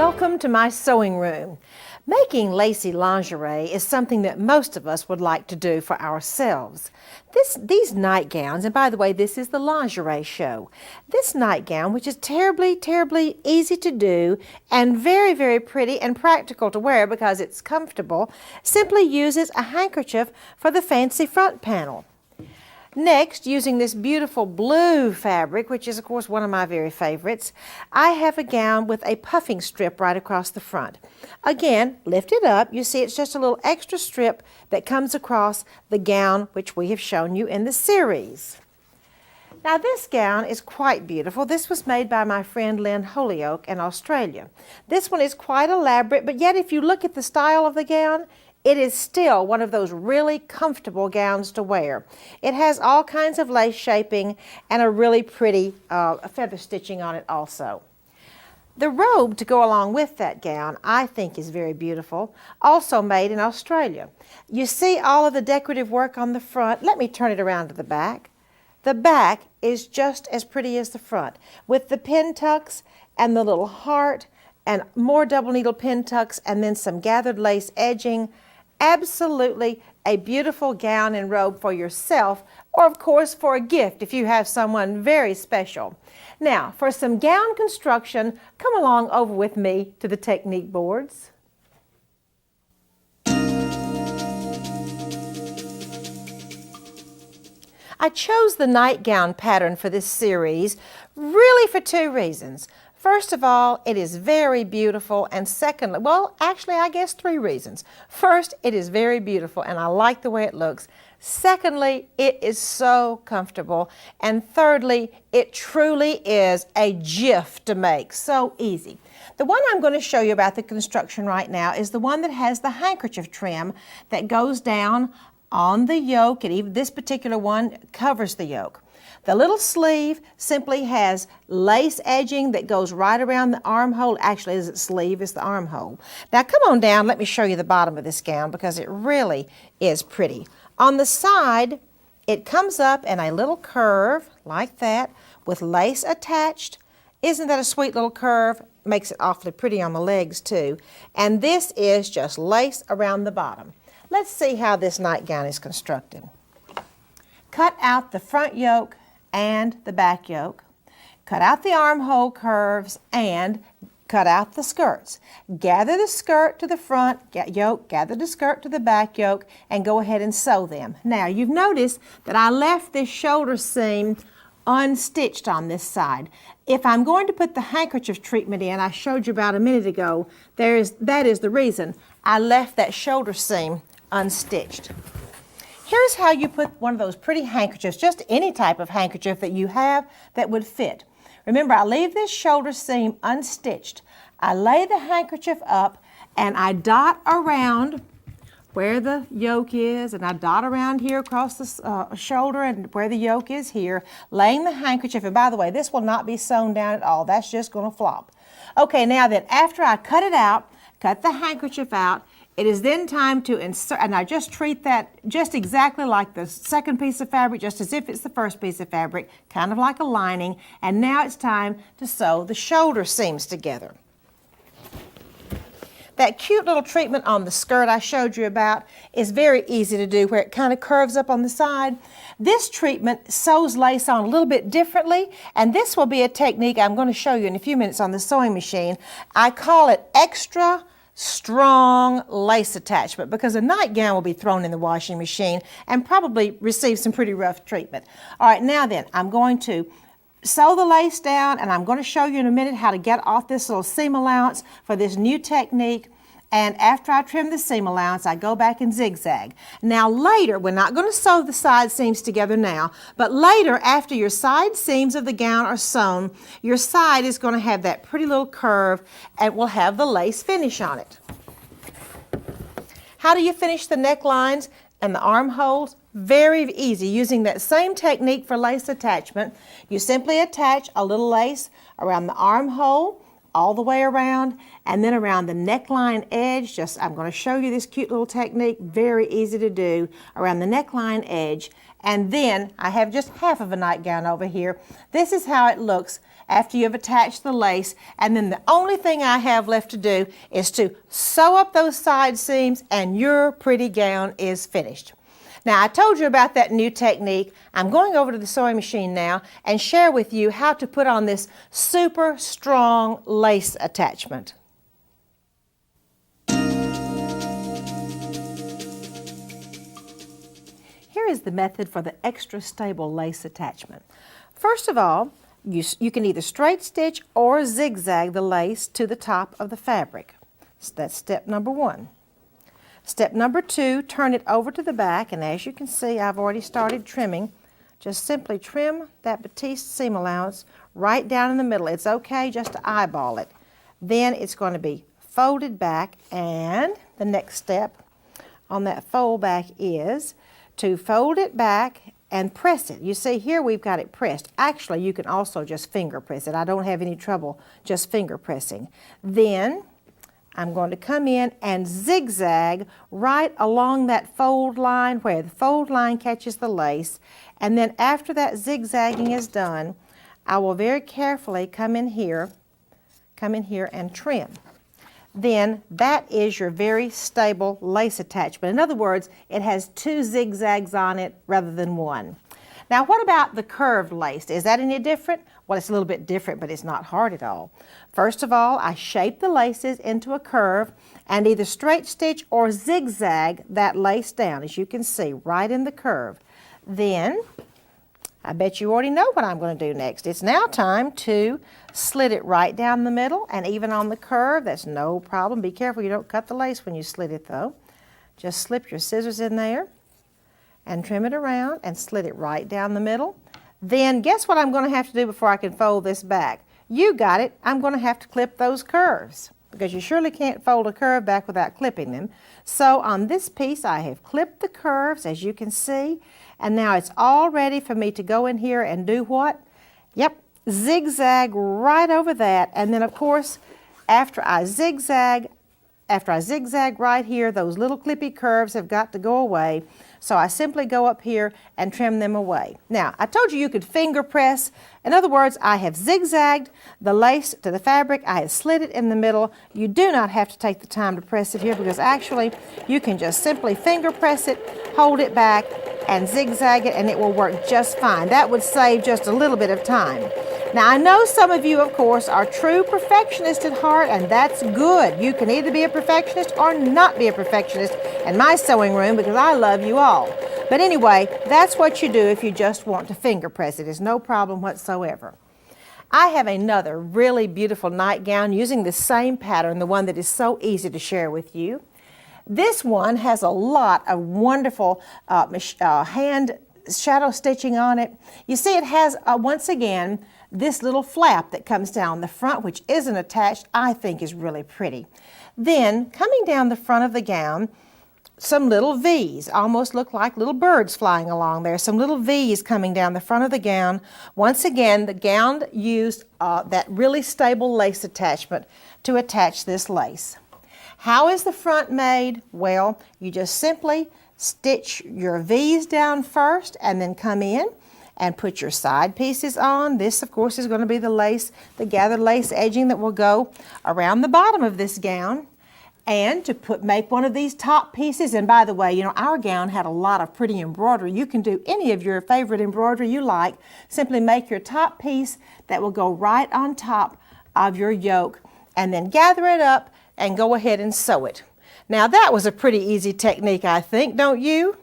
Welcome to my sewing room. Making lacy lingerie is something that most of us would like to do for ourselves. These nightgowns, and by the way, this is the lingerie show. This nightgown, which is terribly, terribly easy to do and very, very pretty and practical to wear because it's comfortable, simply uses a handkerchief for the fancy front panel. Next, using this beautiful blue fabric, which is of course one of my very favorites, I have a gown with a puffing strip right across the front. Again, lift it up. You see it's just a little extra strip that comes across the gown which we have shown you in the series. Now this gown is quite beautiful. This was made by my friend Lynn Holyoke in Australia. This one is quite elaborate, but yet if you look at the style of the gown, it is still one of those really comfortable gowns to wear. It has all kinds of lace shaping and a really pretty feather stitching on it also. The robe to go along with that gown I think is very beautiful, also made in Australia. You see all of the decorative work on the front. Let me turn it around to the back. The back is just as pretty as the front with the pin tucks and the little heart and more double needle pin tucks and then some gathered lace edging. Absolutely a beautiful gown and robe for yourself, or of course for a gift if you have someone very special. Now for some gown construction, come along over with me to the technique boards. I chose the nightgown pattern for this series really for two reasons. First of all, it is very beautiful, and secondly, well, actually, I guess three reasons. First, it is very beautiful, and I like the way it looks. Secondly, it is so comfortable. And thirdly, it truly is a gift to make, so easy. The one I'm going to show you about the construction right now is the one that has the handkerchief trim that goes down on the yoke, and even this particular one covers the yoke. The little sleeve simply has lace edging that goes right around the armhole. Actually, is it sleeve? It's the armhole. Now come on down, let me show you the bottom of this gown because it really is pretty. On the side, it comes up in a little curve like that with lace attached. Isn't that a sweet little curve? Makes it awfully pretty on the legs too. And this is just lace around the bottom. Let's see how this nightgown is constructed. Cut out the front yoke and the back yoke. Cut out the armhole curves and cut out the skirts. Gather the skirt to the front yoke, gather the skirt to the back yoke, and go ahead and sew them. Now you've noticed that I left this shoulder seam unstitched on this side. If I'm going to put the handkerchief treatment in, I showed you about a minute ago, that is the reason I left that shoulder seam unstitched. Here's how you put one of those pretty handkerchiefs, just any type of handkerchief that you have that would fit. Remember, I leave this shoulder seam unstitched. I lay the handkerchief up and I dot around where the yoke is, and I dot around here across the shoulder and where the yoke is here, laying the handkerchief. And by the way, this will not be sewn down at all. That's just going to flop. Okay, now then, after I cut it out, cut the handkerchief out, it is then time to insert, and I just treat that just exactly like the second piece of fabric, just as if it's the first piece of fabric, kind of like a lining, and now it's time to sew the shoulder seams together. That cute little treatment on the skirt I showed you about is very easy to do, where it kind of curves up on the side. This treatment sews lace on a little bit differently, and this will be a technique I'm going to show you in a few minutes on the sewing machine. I call it extra strong lace attachment because a nightgown will be thrown in the washing machine and probably receive some pretty rough treatment. All right, now then, I'm going to sew the lace down, and I'm going to show you in a minute how to get off this little seam allowance for this new technique. And after I trim the seam allowance, I go back and zigzag. Now later, we're not going to sew the side seams together now, but later, after your side seams of the gown are sewn, your side is going to have that pretty little curve and will have the lace finish on it. How do you finish the necklines and the armholes? Very easy, using that same technique for lace attachment. You simply attach a little lace around the armhole, all the way around, and then around the neckline edge. I'm going to show you this cute little technique, very easy to do, around the neckline edge. And then I have just half of a nightgown over here. This is how it looks after you've attached the lace, and then the only thing I have left to do is to sew up those side seams, and your pretty gown is finished. Now, I told you about that new technique. I'm going over to the sewing machine now and share with you how to put on this super strong lace attachment. Here is the method for the extra stable lace attachment. First of all, you can either straight stitch or zigzag the lace to the top of the fabric. So that's step number one. Step number two, turn it over to the back, and as you can see, I've already started trimming. Just simply trim that batiste seam allowance right down in the middle. It's okay just to eyeball it. Then it's going to be folded back, and the next step on that fold back is to fold it back and press it. You see here we've got it pressed. Actually, you can also just finger press it. I don't have any trouble just finger pressing. Then I'm going to come in and zigzag right along that fold line where the fold line catches the lace. And then after that zigzagging is done, I will very carefully come in here and trim. Then that is your very stable lace attachment. In other words, it has two zigzags on it rather than one. Now, what about the curved lace? Is that any different? Well, it's a little bit different, but it's not hard at all. First of all, I shape the laces into a curve and either straight stitch or zigzag that lace down, as you can see, right in the curve. Then, I bet you already know what I'm going to do next. It's now time to slit it right down the middle, and even on the curve, that's no problem. Be careful you don't cut the lace when you slit it though. Just slip your scissors in there and trim it around and slit it right down the middle. Then guess what I'm going to have to do before I can fold this back? You got it. I'm going to have to clip those curves, because you surely can't fold a curve back without clipping them. So on this piece I have clipped the curves, as you can see, and now it's all ready for me to go in here and do what? Yep, zigzag right over that. And then of course, after I zigzag right here, those little clippy curves have got to go away. So I simply go up here and trim them away. Now, I told you you could finger press. In other words, I have zigzagged the lace to the fabric. I have slid it in the middle. You do not have to take the time to press it here, because actually you can just simply finger press it, hold it back, and zigzag it, and it will work just fine. That would save just a little bit of time. Now, I know some of you, of course, are true perfectionists at heart, and that's good. You can either be a perfectionist or not be a perfectionist in my sewing room, because I love you all. But anyway, that's what you do if you just want to finger press it. It's no problem whatsoever. I have another really beautiful nightgown using the same pattern, the one that is so easy to share with you. This one has a lot of wonderful hand shadow stitching on it. You see, it has, once again, this little flap that comes down the front, which isn't attached, I think is really pretty. Then, coming down the front of the gown, some little V's, almost look like little birds flying along there. Some little V's coming down the front of the gown. Once again, the gown used that really stable lace attachment to attach this lace. How is the front made? Well, you just simply stitch your V's down first and then come in and put your side pieces on. This, of course, is going to be the lace, the gathered lace edging that will go around the bottom of this gown. And to make one of these top pieces, and by the way, you know, our gown had a lot of pretty embroidery. You can do any of your favorite embroidery you like. Simply make your top piece that will go right on top of your yoke, and then gather it up and go ahead and sew it. Now, that was a pretty easy technique, I think, don't you?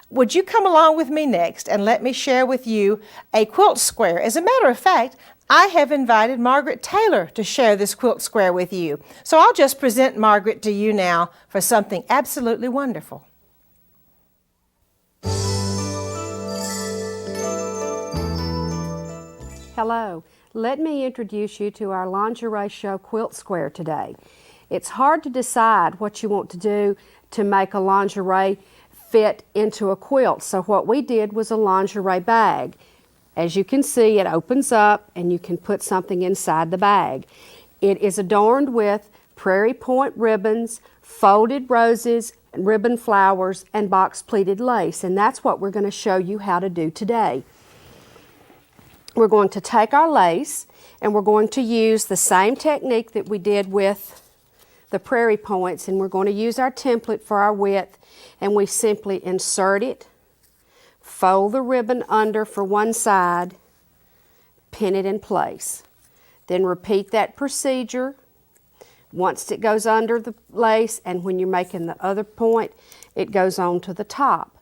Would you come along with me next and let me share with you a quilt square? As a matter of fact, I have invited Margaret Taylor to share this quilt square with you. So I'll just present Margaret to you now for something absolutely wonderful. Hello, let me introduce you to our lingerie show quilt square today. It's hard to decide what you want to do to make a lingerie fit into a quilt, so what we did was a lingerie bag. As you can see, it opens up and you can put something inside the bag. It is adorned with prairie point ribbons, folded roses, ribbon flowers, and box pleated lace, and that's what we're going to show you how to do today. We're going to take our lace and we're going to use the same technique that we did with the prairie points, and we're going to use our template for our width, and we simply insert it, fold the ribbon under for one side, pin it in place. Then repeat that procedure once it goes under the lace, and when you're making the other point, it goes on to the top.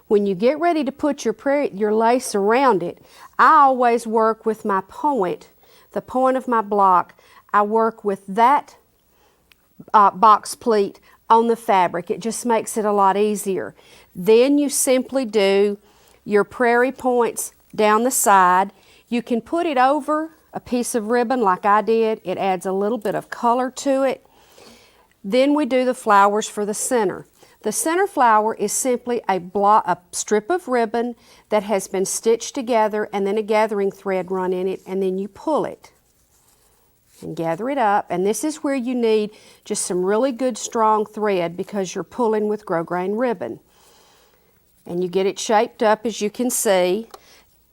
When you get ready to put your lace around it, I always work with my point, the point of my block. I work with that box pleat on the fabric. It just makes it a lot easier. Then you simply do your prairie points down the side. You can put it over a piece of ribbon like I did. It adds a little bit of color to it. Then we do the flowers for the center. The center flower is simply a strip of ribbon that has been stitched together and then a gathering thread run in it, and then you pull it and gather it up. And this is where you need just some really good strong thread because you're pulling with grosgrain ribbon. And you get it shaped up, as you can see.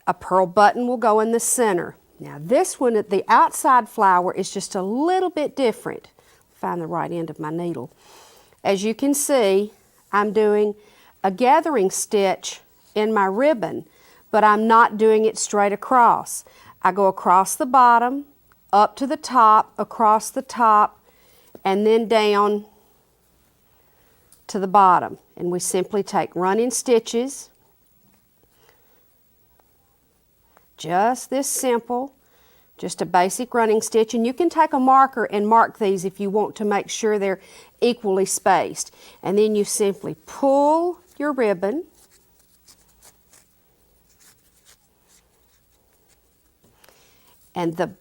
A pearl button will go in the center. Now this one, the outside flower, is just a little bit different. Find the right end of my needle. As you can see, I'm doing a gathering stitch in my ribbon, but I'm not doing it straight across. I go across the bottom, up to the top, across the top, and then down to the bottom. And we simply take running stitches, just this simple, just a basic running stitch, and you can take a marker and mark these if you want to make sure they're equally spaced. And then you simply pull your ribbon and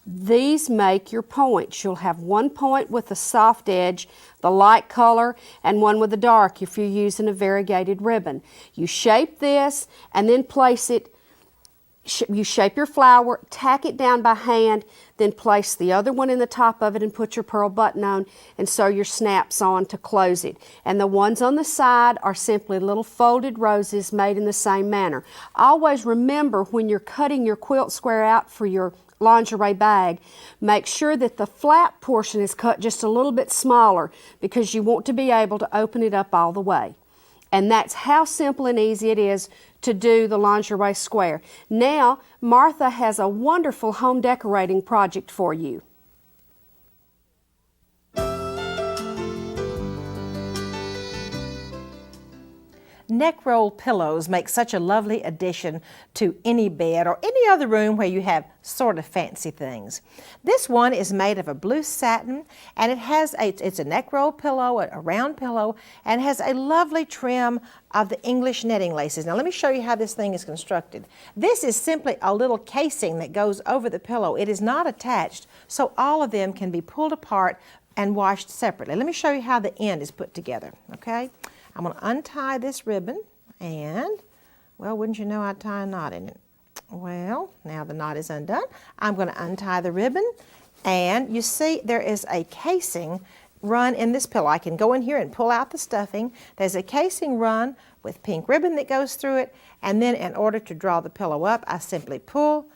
these make your points. You'll have one point with a soft edge, the light color, and one with the dark if you're using a variegated ribbon. You shape this and then place it. You shape your flower, tack it down by hand, then place the other one in the top of it and put your pearl button on and sew your snaps on to close it. And the ones on the side are simply little folded roses made in the same manner. Always remember, when you're cutting your quilt square out for your lingerie bag, make sure that the flap portion is cut just a little bit smaller because you want to be able to open it up all the way. And that's how simple and easy it is to do the lingerie square. Now, Martha has a wonderful home decorating project for you. Neck roll pillows make such a lovely addition to any bed or any other room where you have sort of fancy things. This one is made of a blue satin, and it's a neck roll pillow, a round pillow, and has a lovely trim of the English netting laces. Now let me show you how this thing is constructed. This is simply a little casing that goes over the pillow. It is not attached, so all of them can be pulled apart and washed separately. Let me show you how the end is put together, okay? I'm going to untie this ribbon and, well, wouldn't you know I'd tie a knot in it. Well, now the knot is undone. I'm going to untie the ribbon, and you see there is a casing run in this pillow. I can go in here and pull out the stuffing. There's a casing run with pink ribbon that goes through it, and then in order to draw the pillow up, I simply pull,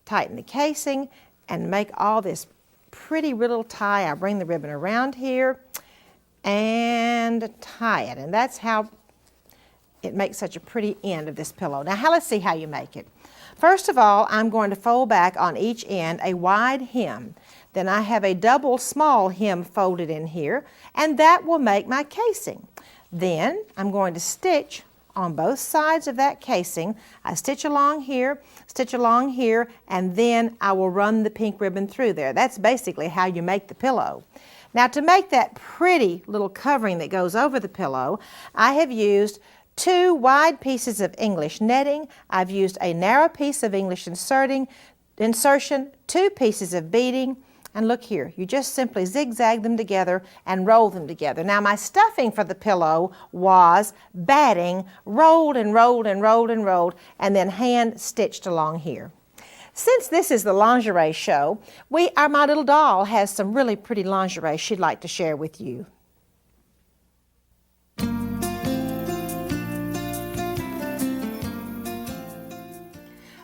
tighten the casing, and make all this pretty little tie. I bring the ribbon around here and tie it, and that's how it makes such a pretty end of this pillow. Now let's see how you make it. First of all, I'm going to fold back on each end a wide hem. Then I have a double small hem folded in here, and that will make my casing. Then I'm going to stitch on both sides of that casing. I stitch along here, and then I will run the pink ribbon through there. That's basically how you make the pillow. Now, to make that pretty little covering that goes over the pillow, I have used 2 wide pieces of English netting. I've used a narrow piece of English insertion, 2 pieces of beading, and look here, you just simply zigzag them together and roll them together. Now, my stuffing for the pillow was batting, rolled and rolled and rolled and rolled, and then hand stitched along here. Since this is the lingerie show, my little doll has some really pretty lingerie she'd like to share with you.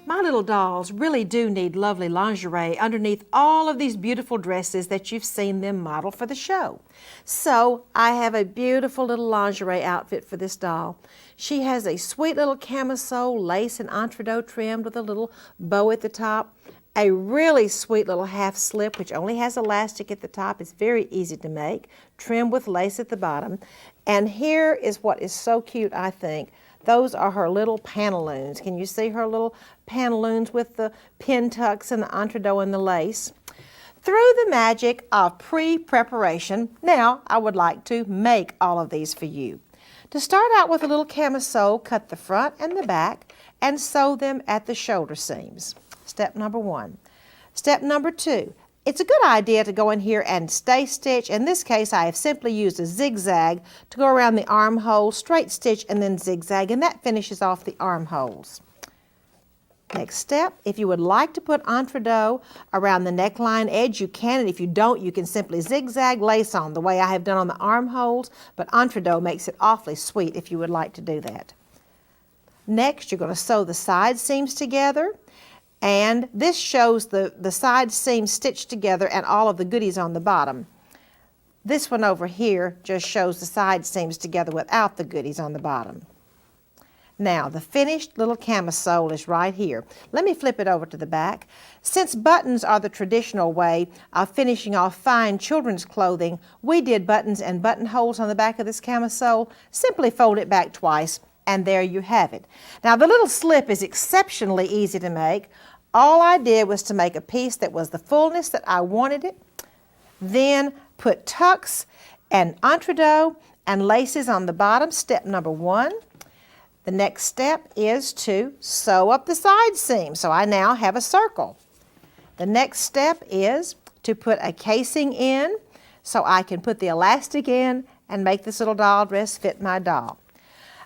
My little dolls really do need lovely lingerie underneath all of these beautiful dresses that you've seen them model for the show. So I have a beautiful little lingerie outfit for this doll. She has a sweet little camisole lace and entredeaux trimmed with a little bow at the top, a really sweet little half slip which only has elastic at the top. It's very easy to make, trimmed with lace at the bottom. And here is what is so cute, I think. Those are her little pantaloons. Can you see her little pantaloons with the pin tucks and the entredeaux and the lace? Through the magic of pre-preparation, now I would like to make all of these for you. To start out with a little camisole, cut the front and the back and sew them at the shoulder seams. Step number 1. Step number 2. It's a good idea to go in here and stay stitch. In this case, I have simply used a zigzag to go around the armhole, straight stitch, and then zigzag, and that finishes off the armholes. Next step, if you would like to put entredeaux around the neckline edge, you can, and if you don't, you can simply zigzag lace on the way I have done on the armholes, but entredeaux makes it awfully sweet if you would like to do that. Next, you're going to sew the side seams together. And this shows the side seams stitched together and all of the goodies on the bottom. This one over here just shows the side seams together without the goodies on the bottom. Now, the finished little camisole is right here. Let me flip it over to the back. Since buttons are the traditional way of finishing off fine children's clothing, we did buttons and buttonholes on the back of this camisole. Simply fold it back twice, and there you have it. Now, the little slip is exceptionally easy to make. All I did was to make a piece that was the fullness that I wanted it, then put tucks and entredeaux and laces on the bottom, step number 1. The next step is to sew up the side seam, so I now have a circle. The next step is to put a casing in so I can put the elastic in and make this little doll dress fit my doll.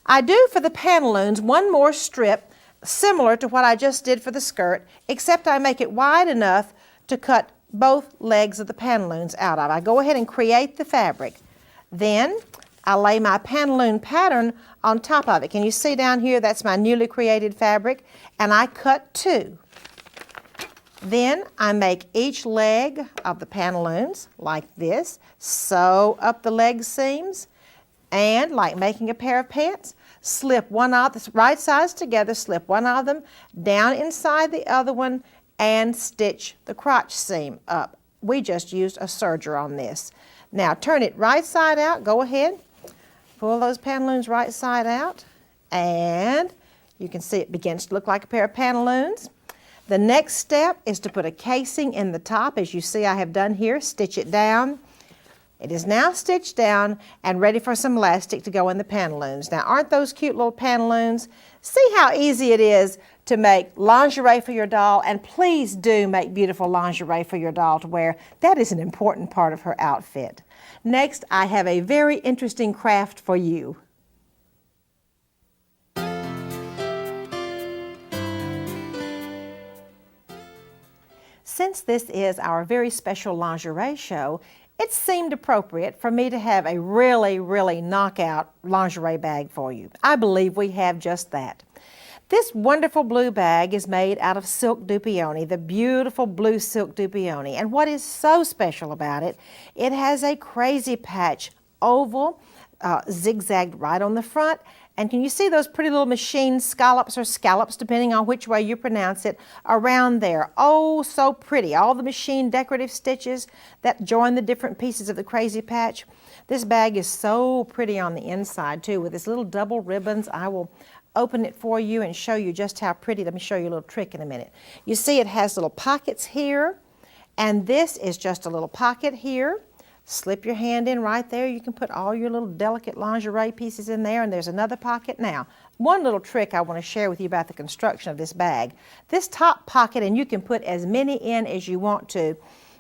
I do for the pantaloons one more strip similar to what I just did for the skirt, except I make it wide enough to cut both legs of the pantaloons out of. I go ahead and create the fabric. Then I lay my pantaloon pattern on top of it. Can you see down here? That's my newly created fabric, and I cut 2. Then I make each leg of the pantaloons like this, sew up the leg seams, and like making a pair of pants, slip one of the right sides together, slip one of them down inside the other one, and stitch the crotch seam up. We just used a serger on this. Now turn it right side out. Go ahead, pull those pantaloons right side out, and you can see it begins to look like a pair of pantaloons. The next step is to put a casing in the top, as you see I have done here. Stitch it down. It is now stitched down and ready for some elastic to go in the pantaloons. Now, aren't those cute little pantaloons? See how easy it is to make lingerie for your doll, and please do make beautiful lingerie for your doll to wear. That is an important part of her outfit. Next, I have a very interesting craft for you. Since this is our very special lingerie show, it seemed appropriate for me to have a really knockout lingerie bag for you. I believe we have just that. This wonderful blue bag is made out of silk dupioni, the beautiful blue silk dupioni. And what is so special about it, it has a crazy patch oval, zigzagged right on the front. And can you see those pretty little machine scallops or scallops, depending on which way you pronounce it, around there? Oh, so pretty. All the machine decorative stitches that join the different pieces of the crazy patch. This bag is so pretty on the inside, too, with its little double ribbons. I will open it for you and show you just how pretty. Let me show you a little trick in a minute. You see it has little pockets here, and this is just a little pocket here. Slip your hand in right there. You can put all your little delicate lingerie pieces in there, and there's another pocket. Now, one little trick I want to share with you about the construction of this bag. This top pocket, and you can put as many in as you want to,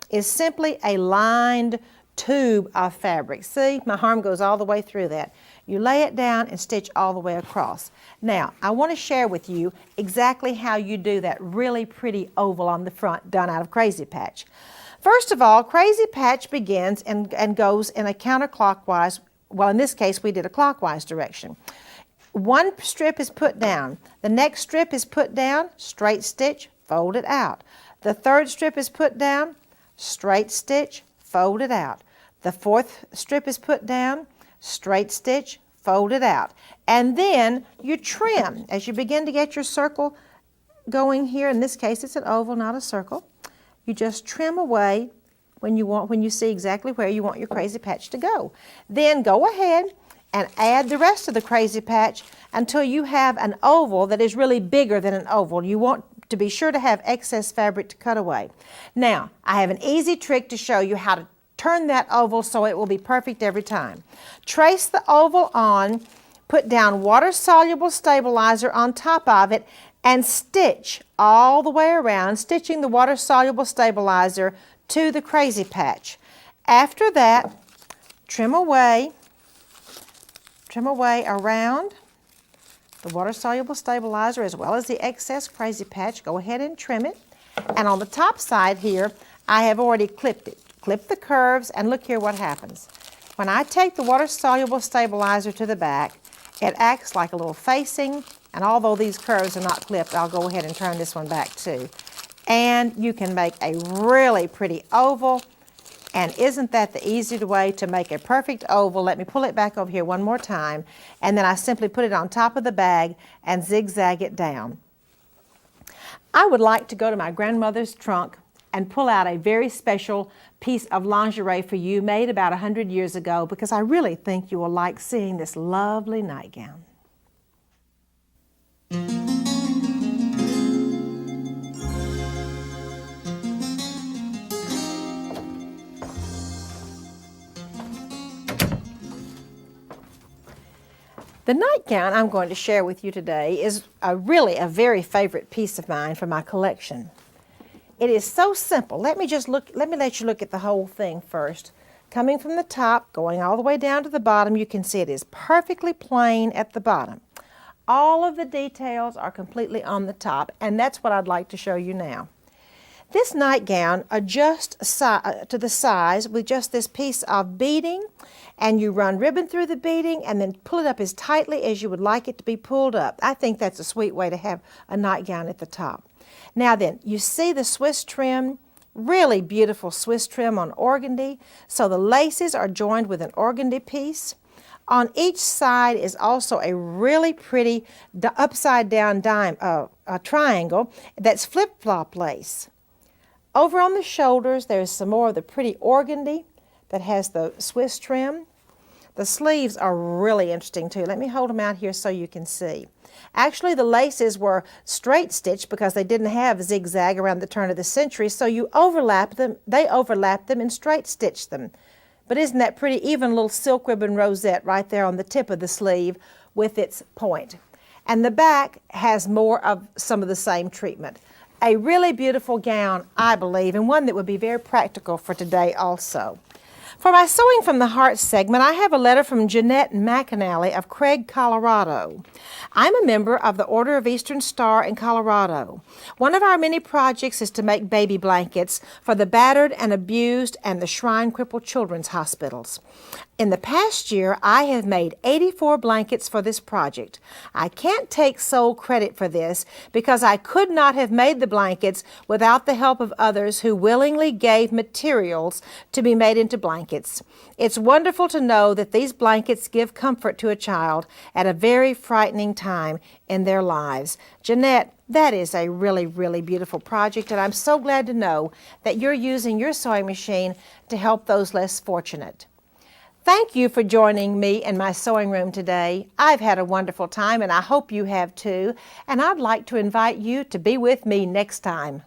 is simply a lined tube of fabric. See, my arm goes all the way through that. You lay it down and stitch all the way across. Now, I want to share with you exactly how you do that really pretty oval on the front done out of Crazy Patch. First of all, Crazy Patch begins and goes in a counterclockwise, well, in this case, we did a clockwise direction. One strip is put down. The next strip is put down, straight stitch, fold it out. The third strip is put down, straight stitch, fold it out. The fourth strip is put down, straight stitch, fold it out. And then you trim as you begin to get your circle going here. In this case, it's an oval, not a circle. You just trim away when you see exactly where you want your Crazy Patch to go. Then go ahead and add the rest of the Crazy Patch until you have an oval that is really bigger than an oval. You want to be sure to have excess fabric to cut away. Now, I have an easy trick to show you how to turn that oval so it will be perfect every time. Trace the oval on, put down water-soluble stabilizer on top of it, and stitch all the way around, stitching the water-soluble stabilizer to the Crazy Patch. After that, trim away around the water-soluble stabilizer as well as the excess Crazy Patch. Go ahead and trim it. And on the top side here, I have already clipped it. Clip the curves, and look here what happens. When I take the water-soluble stabilizer to the back, it acts like a little facing, and although these curves are not clipped, I'll go ahead and turn this one back too. And you can make a really pretty oval, and isn't that the easy way to make a perfect oval? Let me pull it back over here one more time, and then I simply put it on top of the bag and zigzag it down. I would like to go to my grandmother's trunk and pull out a very special piece of lingerie for you made about 100 years ago, because I really think you will like seeing this lovely nightgown. The nightgown I'm going to share with you today is really a very favorite piece of mine from my collection. It is so simple. Let me let you look at the whole thing first. Coming from the top, going all the way down to the bottom, you can see it is perfectly plain at the bottom. All of the details are completely on the top, and that's what I'd like to show you now. This nightgown adjusts to the size with just this piece of beading, and you run ribbon through the beading and then pull it up as tightly as you would like it to be pulled up. I think that's a sweet way to have a nightgown at the top. Now then, you see the Swiss trim, really beautiful Swiss trim on organdy. So the laces are joined with an organdy piece. On each side is also a really pretty upside down triangle that's flip-flop lace. Over on the shoulders, there's some more of the pretty organdy that has the Swiss trim. The sleeves are really interesting too. Let me hold them out here so you can see. Actually, the laces were straight stitched because they didn't have zigzag around the turn of the century, so you overlap them. They overlapped them and straight stitched them. But isn't that pretty? Even a little silk ribbon rosette right there on the tip of the sleeve with its point. And the back has more of some of the same treatment. A really beautiful gown, I believe, and one that would be very practical for today also. For my Sewing from the Heart segment, I have a letter from Jeanette McAnally of Craig, Colorado. I'm a member of the Order of Eastern Star in Colorado. One of our many projects is to make baby blankets for the battered and abused and the Shrine Crippled Children's Hospitals. In the past year, I have made 84 blankets for this project. I can't take sole credit for this because I could not have made the blankets without the help of others who willingly gave materials to be made into blankets. It's wonderful to know that these blankets give comfort to a child at a very frightening time in their lives. Jeanette, that is a really, really beautiful project, and I'm so glad to know that you're using your sewing machine to help those less fortunate. Thank you for joining me in my sewing room today. I've had a wonderful time, and I hope you have too, and I'd like to invite you to be with me next time.